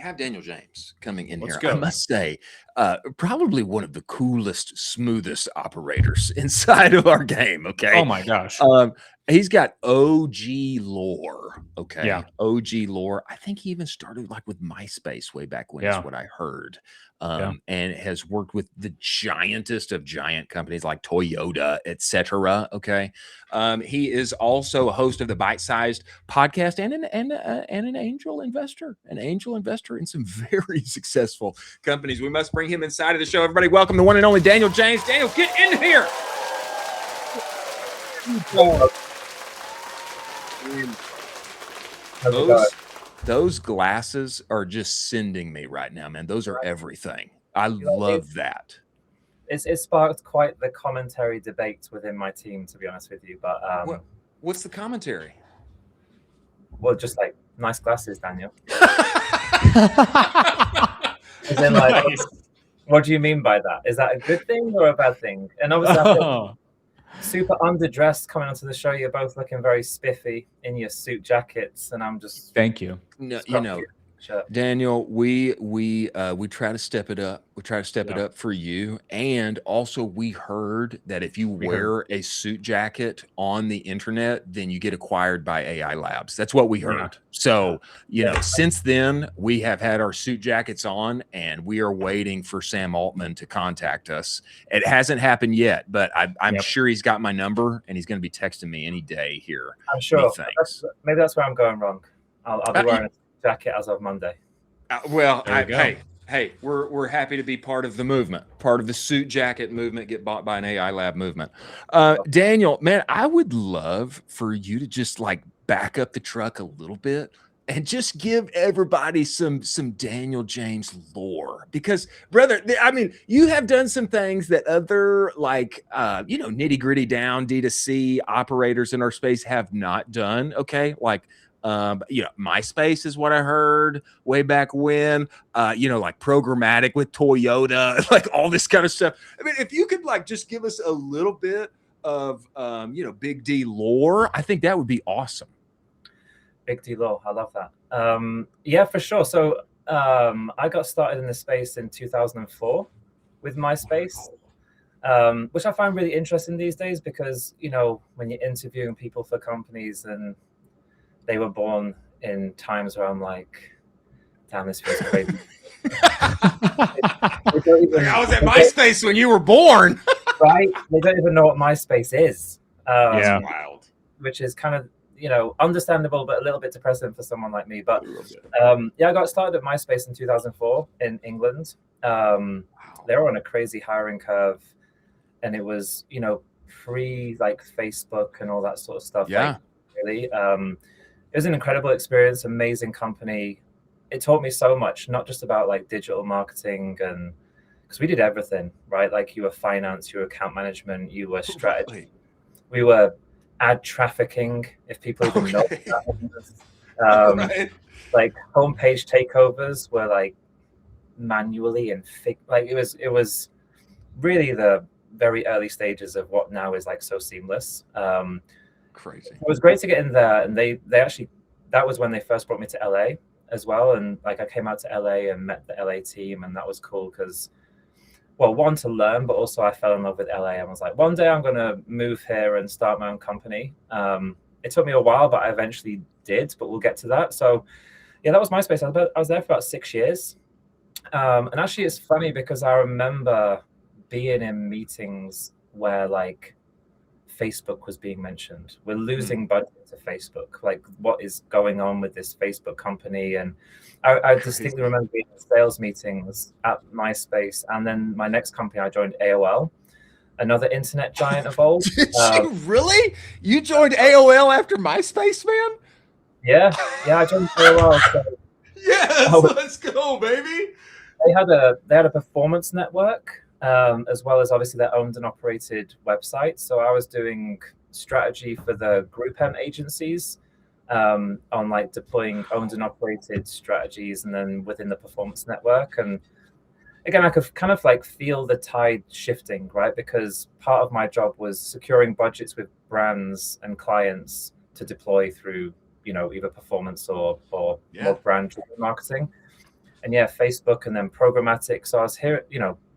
have Daniel James coming in Let's here. go. I must say, probably one of the coolest, smoothest operators inside of our game. Okay. Oh my gosh. He's got OG lore. Okay. Yeah. OG lore. I think he even started like with MySpace way back when, is Yeah. what I heard. Yeah. And has worked with the giantest of giant companies like Toyota, etc. Okay. He is also a host of the Bite Sized podcast and an angel investor in some very successful companies. We must bring him inside of the show. Everybody, welcome the one and only Daniel James. Daniel, get in here. Those glasses are just sending me right now, man. Those are everything. I love that. It's sparked quite the commentary debate within my team, to be honest with you. But what's the commentary? Well, just like nice glasses, Daniel. As in, like, nice. What do you mean by that? Is that a good thing or a bad thing? And obviously, super underdressed coming onto the show. You're both looking very spiffy in your suit jackets, and I'm just thank you. No, you know, Daniel, we try to step it up. We try to step it up for you. And also we heard that if you wear a suit jacket on the internet, then you get acquired by AI Labs. That's what we heard. Yeah. So, you know, since then we have had our suit jackets on and we are waiting for Sam Altman to contact us. It hasn't happened yet, but I'm sure he's got my number and he's going to be texting me any day here. I'm sure. Maybe that's where I'm going wrong. I'll be wearing jacket as of Monday. Hey, we're happy to be part of the movement, part of the suit jacket movement, get bought by an AI lab movement. Daniel, man, I would love for you to just like back up the truck a little bit and just give everybody some Daniel James lore, because brother, I mean, you have done some things that other like nitty gritty down D2C operators in our space have not done. Okay, like. MySpace is what I heard way back when, like programmatic with Toyota, like all this kind of stuff. I mean, if you could like just give us a little bit of, Big D lore, I think that would be awesome. Big D lore. I love that. Yeah, for sure. So I got started in this space in 2004 with MySpace. Which I find really interesting these days because, when you're interviewing people for companies and they were born in times where I'm like, damn, this feels crazy. I was at MySpace when you were born. Right? They don't even know what MySpace is. Wild. Which is kind of, understandable, but a little bit depressing for someone like me. But I got started at MySpace in 2004 in England. They were on a crazy hiring curve. And it was, pre like Facebook and all that sort of stuff. Yeah. Like, really. It was an incredible experience, amazing company. It taught me so much, not just about like digital marketing and because we did everything, right? Like you were finance, you were account management, you were strategy. We were ad trafficking, if people even know that. Like homepage takeovers were like manually and like it was really the very early stages of what now is like so seamless. Crazy. It was great to get in there, and they actually, that was when they first brought me to LA as well, and like I came out to LA and met the LA team, and that was cool because, well, one, to learn, but also I fell in love with LA and was like, one day I'm gonna move here and start my own company. It took me a while, but I eventually did, but we'll get to that. So yeah, that was MySpace. I was there for about 6 years, and actually it's funny because I remember being in meetings where like Facebook was being mentioned. We're losing budget to Facebook. Like, what is going on with this Facebook company? And I distinctly remember being in sales meetings at MySpace. And then my next company, I joined AOL, another internet giant of old. Did you really? You joined AOL after MySpace, man? Yeah, I joined AOL. So yes, let's go, baby. They had a performance network. As well as obviously their owned and operated website. So I was doing strategy for the Group M agencies on like deploying owned and operated strategies and then within the performance network. And again, I could kind of like feel the tide shifting, right? Because part of my job was securing budgets with brands and clients to deploy through, either performance or more brand marketing. and yeah, Facebook, and then programmatic. So I was here,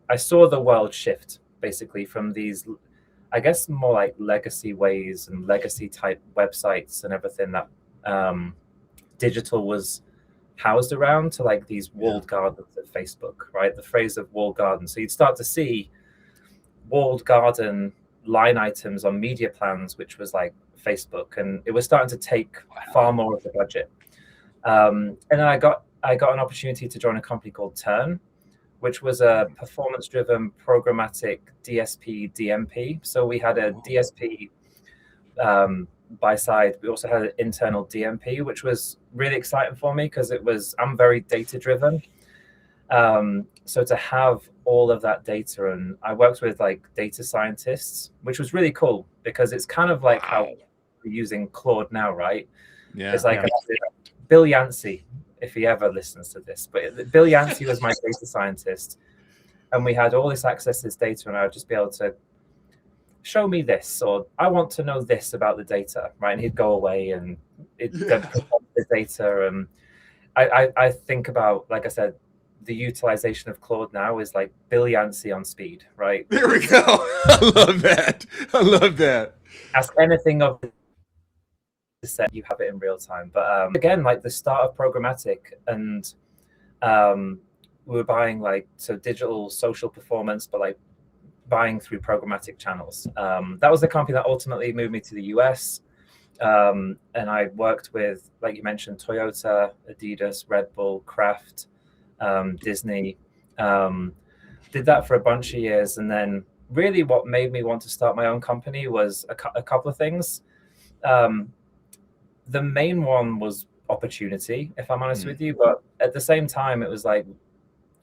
I saw the world shift basically from these, I guess, more like legacy ways and legacy type websites and everything that digital was housed around, to like these walled gardens of Facebook, right? The phrase of walled garden. So you'd start to see walled garden line items on media plans, which was like Facebook, and it was starting to take far more of the budget. And then I got an opportunity to join a company called Turn, which was a performance-driven programmatic DSP DMP. So we had a DSP buy side. We also had an internal DMP, which was really exciting for me because I'm very data-driven. So to have all of that data, and I worked with like data scientists, which was really cool because it's kind of like how we're using Claude now, right? Yeah. It's like Bill Yancey, if he ever listens to this, but Bill Yancey was my data scientist, and we had all this access to this data, and I would just be able to show me this, or I want to know this about the data, right? And he'd go away and the data. And I think about, like I said, the utilization of Claude now is like Bill Yancey on speed, right? There we go. I love that. I love that. Ask anything of the set, you have it in real time. But again, like the start of programmatic, and we were buying like digital social performance, but like buying through programmatic channels. That was the company that ultimately moved me to the US. And I worked with, like you mentioned, Toyota, Adidas, Red Bull, Kraft, Disney. Did that for a bunch of years. And then really what made me want to start my own company was a couple of things. The main one was opportunity, if I'm honest with you. But at the same time, it was like,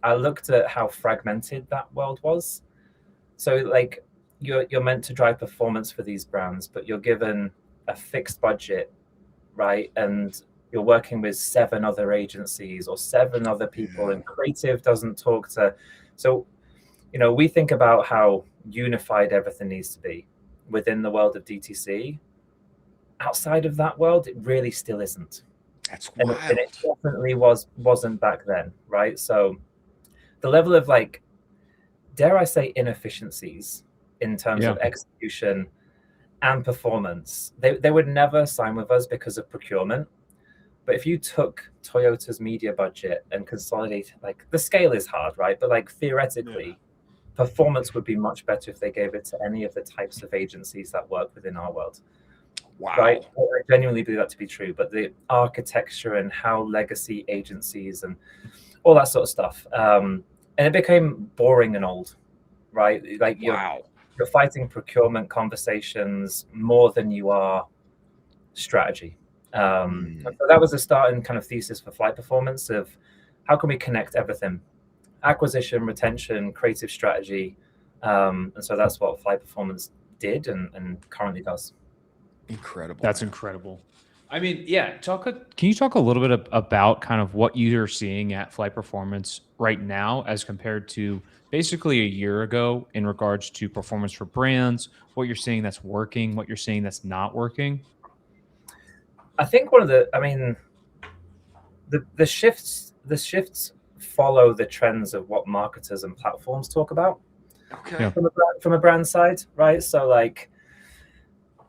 I looked at how fragmented that world was. So like you're meant to drive performance for these brands, but you're given a fixed budget, right? And you're working with 7 other agencies or 7 other people, and creative doesn't talk to. So, we think about how unified everything needs to be within the world of DTC. Outside of that world, it really still isn't. That's wild. And it definitely wasn't back then, right? So the level of, like, dare I say, inefficiencies in terms of execution and performance, they would never sign with us because of procurement. But if you took Toyota's media budget and consolidated, like, the scale is hard, right? But like theoretically, performance would be much better if they gave it to any of the types of agencies that work within our world. Wow. Right? I genuinely believe that to be true. But the architecture and how legacy agencies and all that sort of stuff, and it became boring and old, right? Like you're fighting procurement conversations more than you are strategy. So that was the starting kind of thesis for Flight Performance, of how can we connect everything: acquisition, retention, creative strategy. And so that's what Flight Performance did and currently does. Incredible. That's incredible. I mean, yeah. Can you talk a little bit about kind of what you're seeing at Flight Performance right now as compared to basically a year ago in regards to performance for brands, what you're seeing that's working, what you're seeing that's not working? I think the shifts follow the trends of what marketers and platforms talk about. Okay. Yeah. From a brand side, right? So like,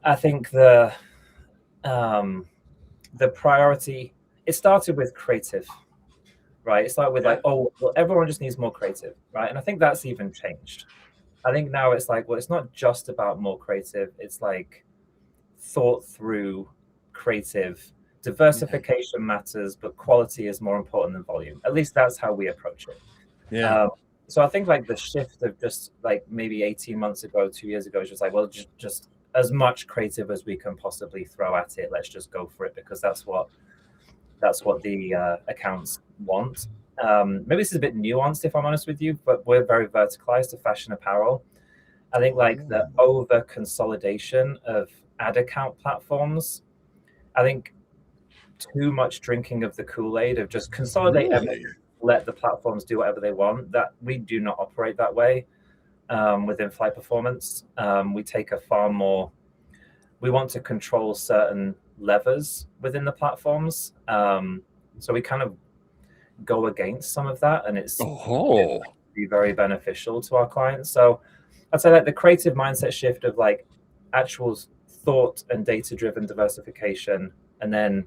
I think the priority, it started with creative, right? It started with like, oh, well, everyone just needs more creative, right? And I think that's even changed. I think now it's like, well, it's not just about more creative. It's like thought through creative. Diversification matters, but quality is more important than volume. At least that's how we approach it. Yeah. So I think like the shift of just like maybe 18 months ago, 2 years ago, is just like, well, just as much creative as we can possibly throw at it. Let's just go for it, because that's what the accounts want. Maybe this is a bit nuanced, if I'm honest with you, but we're very verticalized to fashion apparel. I think like the over consolidation of ad account platforms, I think too much drinking of the Kool-Aid of just consolidate everything, let the platforms do whatever they want. That we do not operate that way within Flight Performance. We take a far more, we want to control certain levers within the platforms. So we kind of go against some of that, and it's Oh, be very beneficial to our clients. So I'd say like the creative mindset shift of like actual thought and data-driven diversification, and then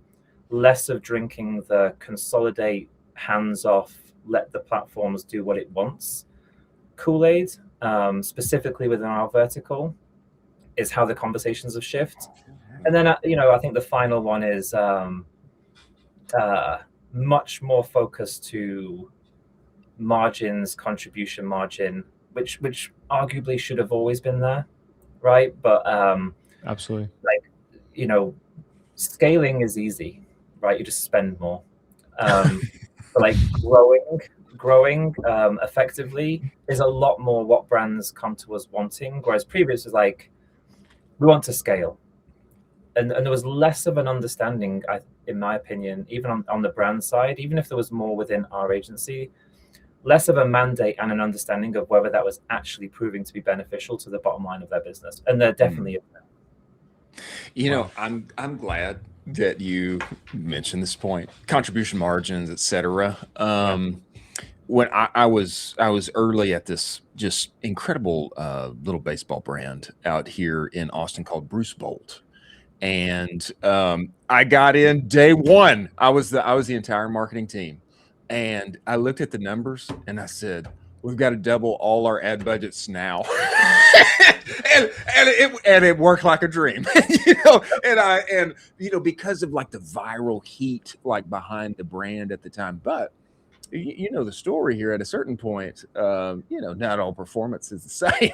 less of drinking the consolidate, hands-off, let the platforms do what it wants Kool-Aid, specifically within our vertical, is how the conversations have shifted. And then, I think the final one is much more focused to margins, contribution margin, which arguably should have always been there, right? But Absolutely. like, scaling is easy, right? You just spend more. But like growing effectively is a lot more what brands come to us wanting, whereas previous was like, we want to scale. And there was less of an understanding, in my opinion, even on the brand side, even if there was more within our agency, less of a mandate and an understanding of whether that was actually proving to be beneficial to the bottom line of their business. And there definitely is. I'm glad that you mentioned this point, contribution margins, etc. When I was early at this just incredible little baseball brand out here in Austin called Bruce Bolt. And I got in day one. I was the entire marketing team, and I looked at the numbers and I said, "We've got to double all our ad budgets now." and it worked like a dream, and because of like the viral heat like behind the brand at the time. But you know the story here. At a certain point, not all performance is the same,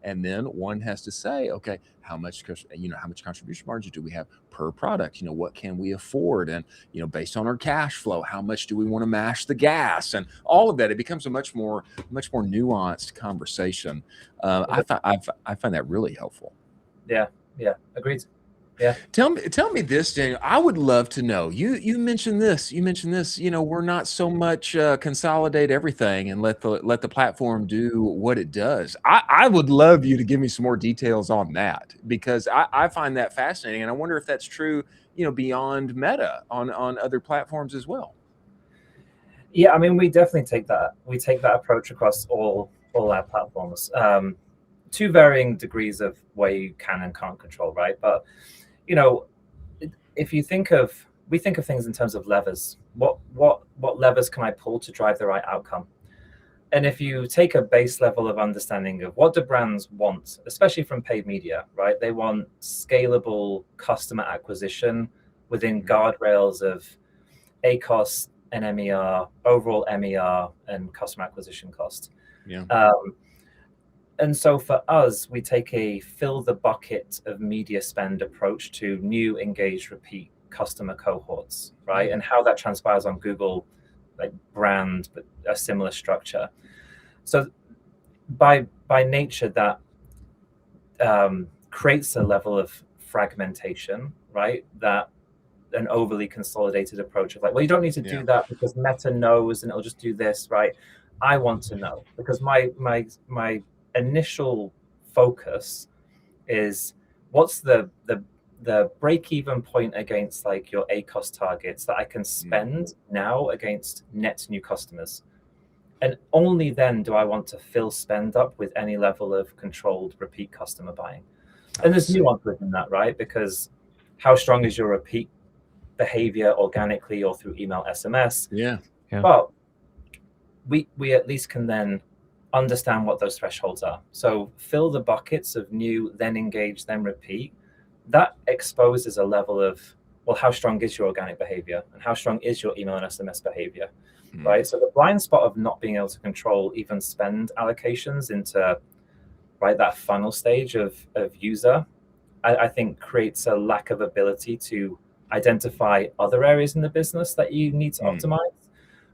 and then one has to say, okay, how much contribution margin do we have per product? What can we afford? And based on our cash flow, how much do we want to mash the gas? And all of that, it becomes a much more nuanced conversation. I find that really helpful. Yeah, agreed. Yeah. Tell me this, Daniel. I would love to know. You mentioned this. We're not so much consolidate everything and let the platform do what it does. I would love you to give me some more details on that, because I find that fascinating, and I wonder if that's true. Beyond Meta on other platforms as well. Yeah, I mean, we definitely take that approach across all our platforms. To varying degrees of where you can and can't control, right? But if we think of things in terms of levers, what levers can I pull to drive the right outcome? And if you take a base level of understanding of what do brands want, especially from paid media, right? They want scalable customer acquisition within guardrails of ACoS, NMER, overall MER, and customer acquisition cost. Yeah. And so for us, we take a fill the bucket of media spend approach to new, engaged, repeat customer cohorts, right? And how that transpires on Google, like brand, but a similar structure. So by nature, that creates a level of fragmentation, right? That an overly consolidated approach of like, well, you don't need to do that because Meta knows and it'll just do this, right? I want to know, because my initial focus is what's the break-even point against like your ACoS targets that I can spend now against net new customers. And only then do I want to fill spend up with any level of controlled repeat customer buying. And there's nuance within that, right? Because how strong is your repeat behavior organically or through email, SMS? Yeah. But we at least can then understand what those thresholds are. So fill the buckets of new, then engage, then repeat. That exposes a level of, well, how strong is your organic behavior and how strong is your email and SMS behavior, right? So the blind spot of not being able to control even spend allocations into that funnel stage of user, I think creates a lack of ability to identify other areas in the business that you need to optimize.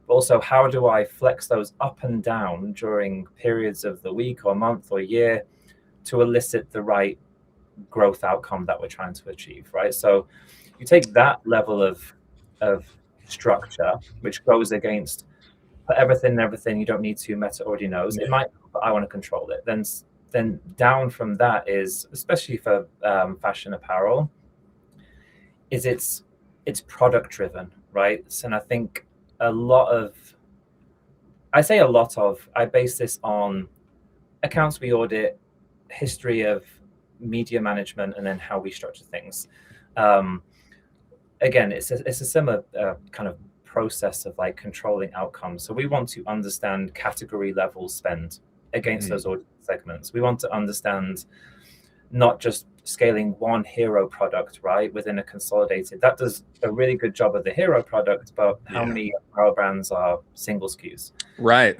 But also, how do I flex those up and down during periods of the week or month or year to elicit the right growth outcome that we're trying to achieve, right? So you take that level of structure, which goes against everything, you don't need to, Meta already knows. It might, but I want to control it. Then down from that is, especially for fashion apparel, is it's product driven, right? So, and I think I base this on accounts we audit, history of media management, and then how we structure things. Again, it's a similar kind of process of like controlling outcomes. So we want to understand category level spend against those audience segments. We want to understand not just scaling one hero product, right, within a consolidated. That does a really good job of the hero product, but how many power brands are single SKUs? Right.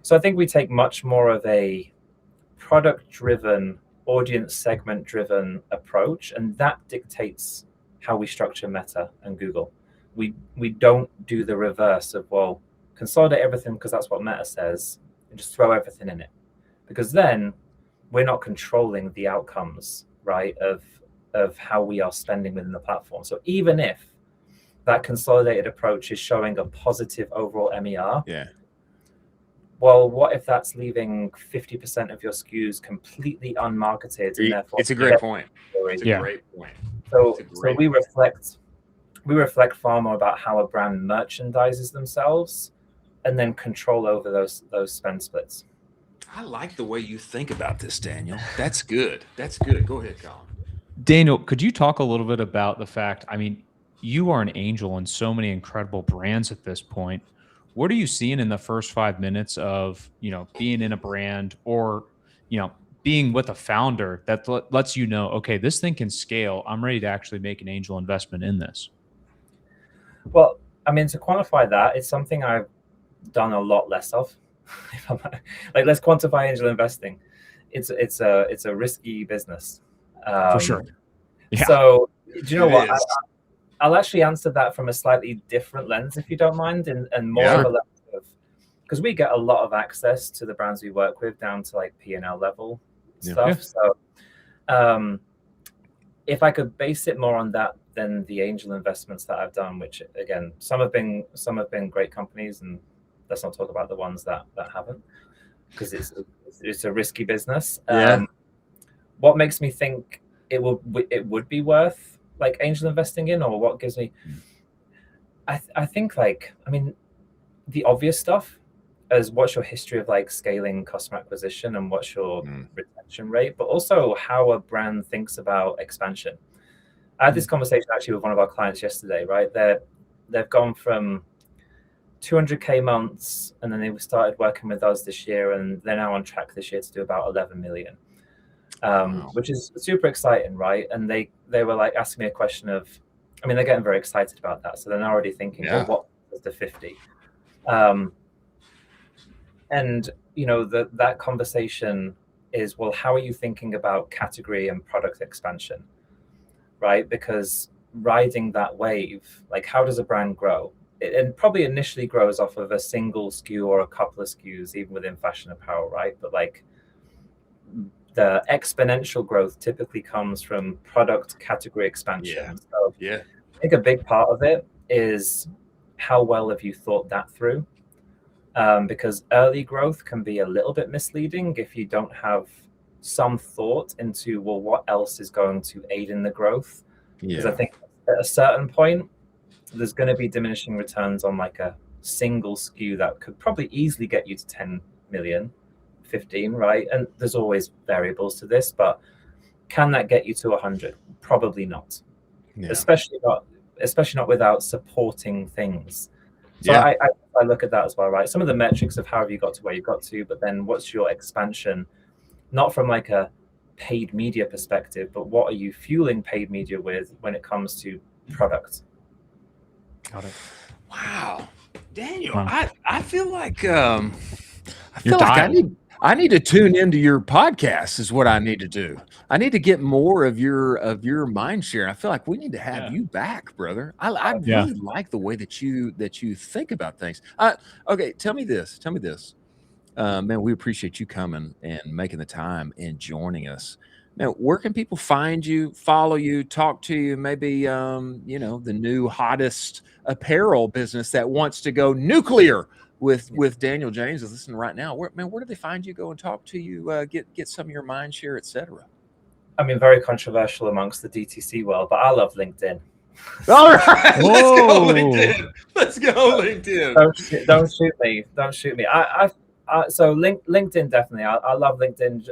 So I think we take much more of a product-driven, audience segment-driven approach, and that dictates how we structure Meta and Google. We don't do the reverse of, well, consolidate everything because that's what Meta says, and just throw everything in it, because then we're not controlling the outcomes, right, of how we are spending within the platform. So even if that consolidated approach is showing a positive overall MER, well, what if that's leaving 50% of your SKUs completely unmarketed? And therefore, it's a great point. It's a great point. So we reflect far more about how a brand merchandises themselves, and then control over those spend splits. I like the way you think about this, Daniel. That's good. That's good. Go ahead, Colin. Daniel, could you talk a little bit about the fact, I mean, you are an angel in so many incredible brands at this point. What are you seeing in the first 5 minutes of, being in a brand, or, being with a founder that lets you know, okay, this thing can scale. I'm ready to actually make an angel investment in this? Well, I mean, to quantify that, it's something I've done a lot less of. Like, let's quantify angel investing. It's a risky business. For sure. Yeah. So do you know what? I'll actually answer that from a slightly different lens, if you don't mind, and more of a lens of, because we get a lot of access to the brands we work with down to like P&L level stuff. So if I could base it more on that than the angel investments that I've done, which again, some have been great companies, and let's not talk about the ones that haven't, because it's a risky business. What makes me think it would be worth like angel investing in, or what gives me, I think, like, I mean, the obvious stuff is what's your history of like scaling customer acquisition, and what's your retention rate, but also how a brand thinks about expansion. I had this conversation actually with one of our clients yesterday, right? They've gone from 200K months, and then they started working with us this year, and they're now on track this year to do about 11 million. Which is super exciting, right? And they were like asking me a question of, I mean, they're getting very excited about that. So they're now already thinking, well, what was the 50? And, that conversation is, well, how are you thinking about category and product expansion, right? Because riding that wave, like, how does a brand grow? It probably initially grows off of a single SKU or a couple of SKUs, even within fashion apparel, right? But like, the exponential growth typically comes from product category expansion. So I think a big part of it is how well have you thought that through? Because early growth can be a little bit misleading if you don't have some thought into, well, what else is going to aid in the growth? Because I think at a certain point, there's going to be diminishing returns on like a single SKU that could probably easily get you to 10 million. 15, right? And there's always variables to this, but can that get you to 100? Probably not. Especially not without supporting things. So I look at that as well, right? Some of the metrics of how have you got to where you got to, but then what's your expansion, not from like a paid media perspective, but what are you fueling paid media with when it comes to product? Got it. Wow, Daniel, Wow. I feel like I need to tune into your podcast is what I need to do. I need to get more of your mind share. I feel like we need to have you back, brother. I really like the way that you think about things. Okay, tell me this. Man, we appreciate you coming and making the time and joining us. Now, where can people find you, follow you, talk to you? Maybe the new hottest apparel business that wants to go nuclear with Daniel James is listening right now. Where do they find you? Go and talk to you, get some of your mind share, etc. I mean, very controversial amongst the DTC world, but I love LinkedIn. All right, let's go Whoa. LinkedIn. Let's go LinkedIn. Don't shoot me. Don't shoot me. So LinkedIn definitely. I love LinkedIn.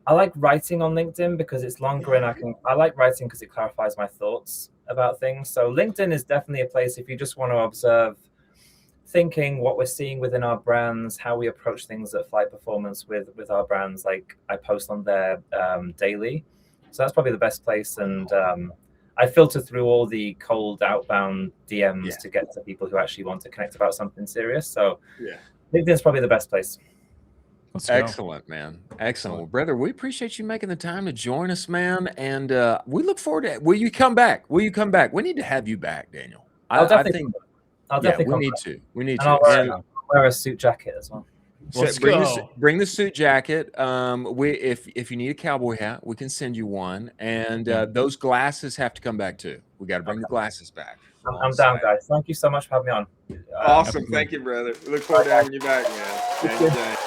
I like writing on LinkedIn because it's longer and I like writing because it clarifies my thoughts about things. So LinkedIn is definitely a place if you just want to observe thinking, what we're seeing within our brands, how we approach things at Flight Performance with our brands. Like I post on there daily. So that's probably the best place. And I filter through all the cold outbound DMs to get to people who actually want to connect about something serious. So LinkedIn's probably the best place. Excellent, man. Excellent. Well, brother, we appreciate you making the time to join us, man. And we look forward to it. Will you come back? Will you come back? We need to have you back, Daniel. I'll definitely come we need back. to. We need And to. I'll wear a suit jacket as well. Let's bring the suit jacket. If you need a cowboy hat, we can send you one. And those glasses have to come back too. We got to bring the glasses back. I'm down, guys. Thank you so much for having me on. Awesome. Thank you, brother. We look forward to having you back, man.